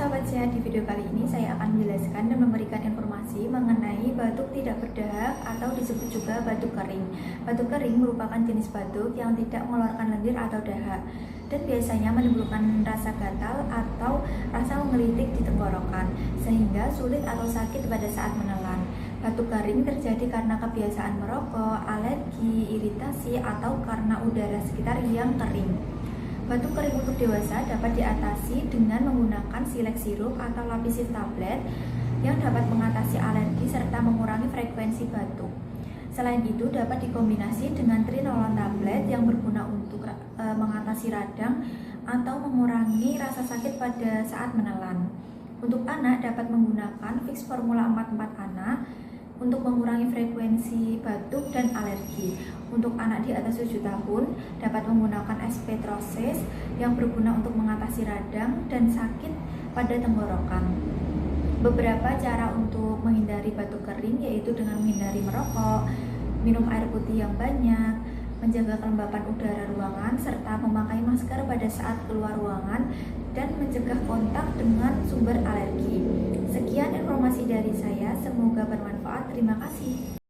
sahabat sehat, di video kali ini saya akan menjelaskan dan memberikan informasi mengenai batuk tidak berdahak atau disebut juga batuk kering. Batuk kering merupakan jenis batuk yang tidak mengeluarkan lendir atau dahak dan biasanya menimbulkan rasa gatal atau rasa menggelitik di tenggorokan sehingga sulit atau sakit pada saat menelan. Batuk kering terjadi karena kebiasaan merokok, alergi, iritasi, atau karena udara sekitar yang kering. Batuk kering untuk dewasa dapat diatasi dengan menggunakan Silek sirup atau Lapisil tablet yang dapat mengatasi alergi serta mengurangi frekuensi batuk. Selain itu dapat dikombinasi dengan Trinolon tablet yang berguna untuk mengatasi radang atau mengurangi rasa sakit pada saat menelan. Untuk anak dapat menggunakan Vicks Formula 44 anak untuk mengurangi frekuensi batuk dan alergi. Untuk anak di atas 7 tahun dapat menggunakan SP Troses yang berguna untuk mengatasi radang dan sakit pada tenggorokan. Beberapa cara untuk menghindari batuk kering yaitu dengan menghindari merokok, minum air putih yang banyak, menjaga kelembapan udara ruangan, serta memakai masker pada saat keluar ruangan dan mencegah kontak dengan sumber alergi. Sekian informasi dari saya, semoga bermanfaat. Terima kasih.